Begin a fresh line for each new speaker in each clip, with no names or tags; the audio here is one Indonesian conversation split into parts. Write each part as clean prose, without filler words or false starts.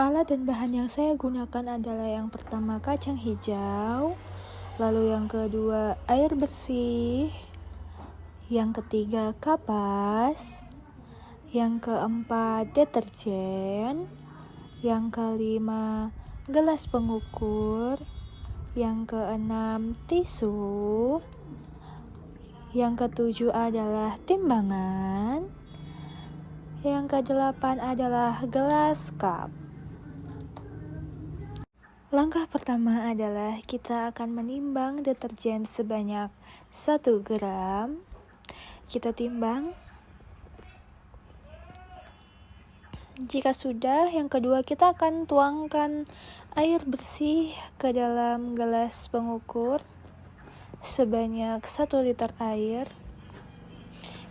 Alat dan bahan yang saya gunakan adalah yang pertama kacang hijau, lalu yang kedua air bersih, yang ketiga kapas, yang keempat deterjen, yang kelima gelas pengukur, yang keenam tisu, yang ketujuh adalah timbangan, yang kedelapan adalah gelas cup. Langkah pertama adalah kita akan menimbang deterjen sebanyak 1 gram. Kita timbang. Jika sudah, yang kedua kita akan tuangkan air bersih ke dalam gelas pengukur sebanyak 1 liter air.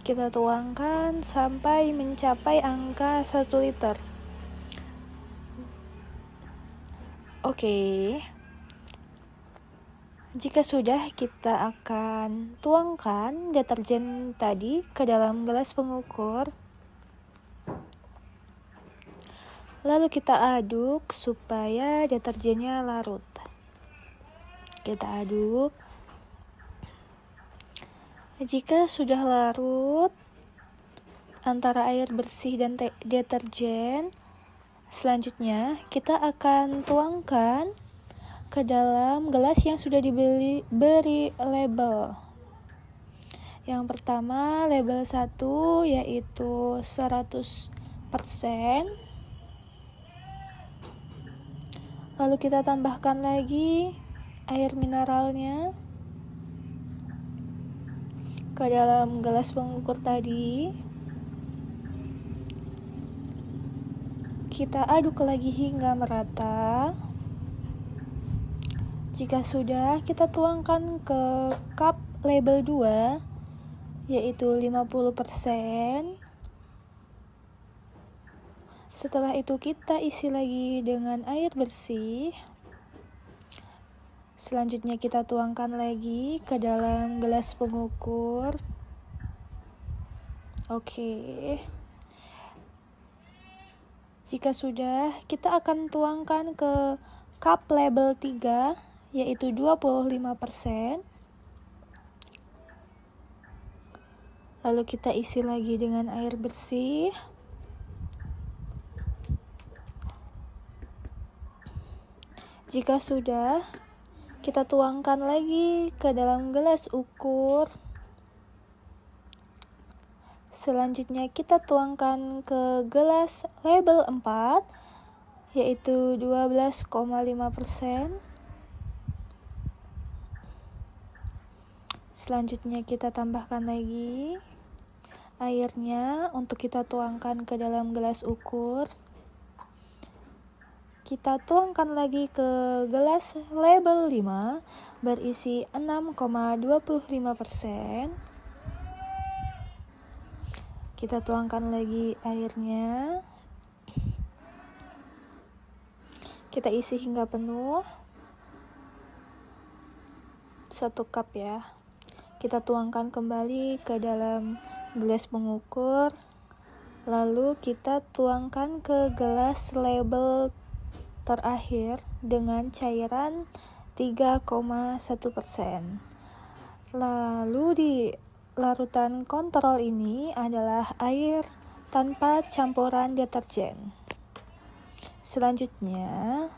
Kita tuangkan sampai mencapai angka 1 liter. Oke. Jika sudah, kita akan tuangkan deterjen tadi ke dalam gelas pengukur. Lalu kita aduk supaya deterjennya larut. Kita aduk. Jika sudah larut antara air bersih dan deterjen, selanjutnya kita akan tuangkan ke dalam gelas yang sudah beri label. Yang pertama label 1 yaitu 100%. Lalu kita tambahkan lagi air mineralnya ke dalam gelas pengukur tadi. Kita aduk lagi hingga merata. Jika sudah, kita tuangkan ke cup label 2 yaitu 50%. Setelah itu kita isi lagi dengan air bersih. Selanjutnya kita tuangkan lagi ke dalam gelas pengukur. Oke. Jika sudah, kita akan tuangkan ke cup label 3 yaitu 25%. Lalu kita isi lagi dengan air bersih. Jika sudah, kita tuangkan lagi ke dalam gelas ukur. Selanjutnya kita tuangkan ke gelas label 4 yaitu 12,5%. Selanjutnya kita tambahkan lagi airnya untuk kita tuangkan ke dalam gelas ukur. Kita tuangkan lagi ke gelas label 5 berisi 6,25%. Kita tuangkan lagi airnya. Kita isi hingga penuh. 1 cup ya. Kita tuangkan kembali ke dalam gelas pengukur. Lalu kita tuangkan ke gelas label terakhir dengan cairan 3,1%. Lalu di larutan kontrol ini adalah air tanpa campuran deterjen. Selanjutnya,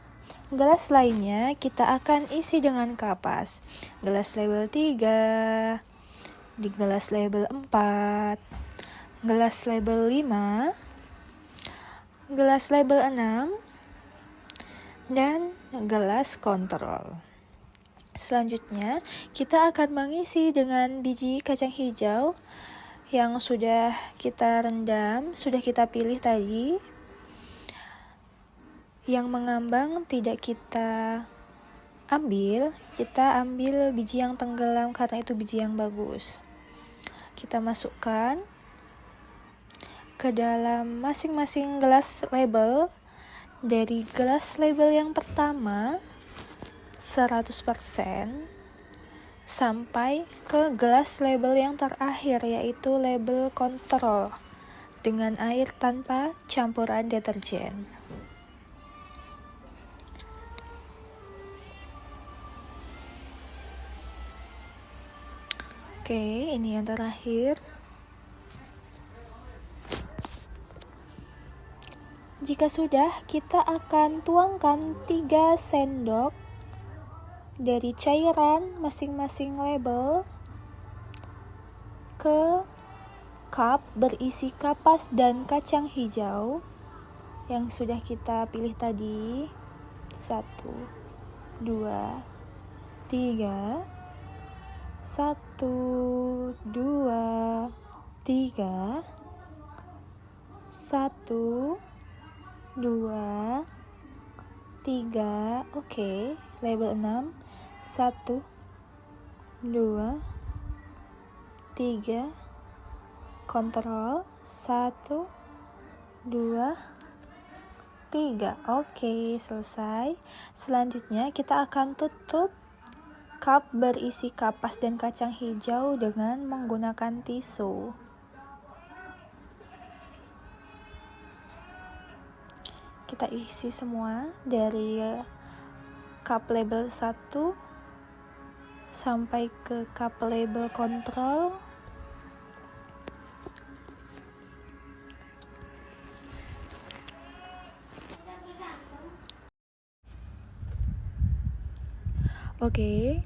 gelas lainnya kita akan isi dengan kapas. Gelas label 3, di gelas label 4, gelas label 5, gelas label 6, dan gelas kontrol. Selanjutnya, kita akan mengisi dengan biji kacang hijau yang sudah kita rendam, sudah kita pilih tadi. Yang mengambang tidak kita ambil, kita ambil biji yang tenggelam karena itu biji yang bagus. Kita masukkan ke dalam masing-masing gelas label. Dari gelas label yang pertama 100% sampai ke gelas label yang terakhir yaitu label kontrol dengan air tanpa campuran deterjen. Oke, ini yang terakhir. Jika sudah, kita akan tuangkan 3 sendok dari cairan masing-masing label ke cup berisi kapas dan kacang hijau yang sudah kita pilih tadi. 1, 2, 3. 1, 2, 3. 1, 2, 3. Oke, label 6. 1, 2, 3. Kontrol. 1, 2, 3. Oke, selesai. Selanjutnya kita akan tutup cup berisi kapas dan kacang hijau dengan menggunakan tisu. Kita isi semua dari cup label 1 sampai ke cup label kontrol. Oke,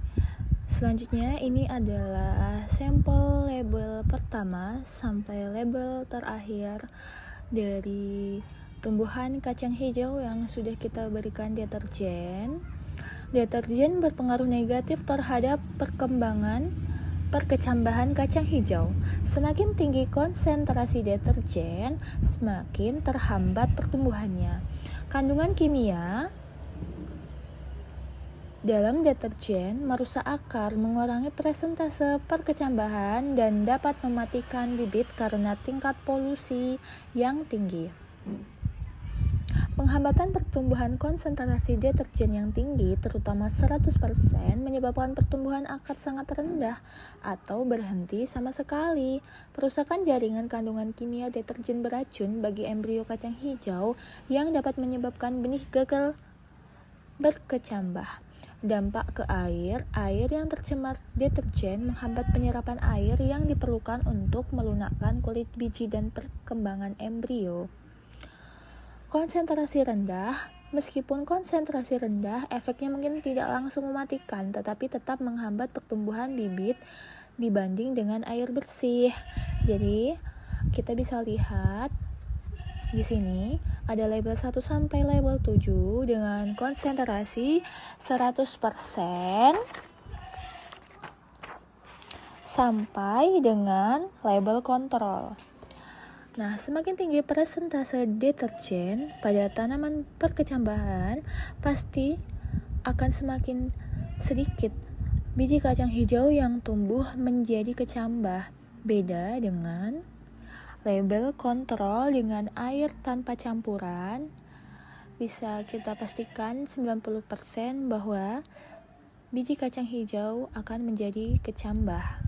selanjutnya ini adalah sampel label pertama sampai label terakhir dari tumbuhan kacang hijau yang sudah kita berikan deterjen. Deterjen berpengaruh negatif terhadap perkecambahan kacang hijau. Semakin tinggi konsentrasi deterjen, semakin terhambat pertumbuhannya. Kandungan kimia dalam deterjen merusak akar, mengurangi persentase perkecambahan, dan dapat mematikan bibit karena tingkat polusi yang tinggi. Penghambatan pertumbuhan konsentrasi deterjen yang tinggi, terutama 100%, menyebabkan pertumbuhan akar sangat rendah atau berhenti sama sekali. Perusakan jaringan kandungan kimia deterjen beracun bagi embrio kacang hijau yang dapat menyebabkan benih gagal berkecambah. Dampak ke air yang tercemar deterjen menghambat penyerapan air yang diperlukan untuk melunakkan kulit biji dan perkembangan embrio. Konsentrasi rendah. Meskipun konsentrasi rendah, efeknya mungkin tidak langsung mematikan, tetapi tetap menghambat pertumbuhan bibit dibanding dengan air bersih. Jadi, kita bisa lihat di sini ada label 1 sampai label 7 dengan konsentrasi 100% sampai dengan label kontrol. Nah, semakin tinggi persentase deterjen pada tanaman perkecambahan, pasti akan semakin sedikit biji kacang hijau yang tumbuh menjadi kecambah. Beda dengan label kontrol dengan air tanpa campuran, bisa kita pastikan 90% bahwa biji kacang hijau akan menjadi kecambah.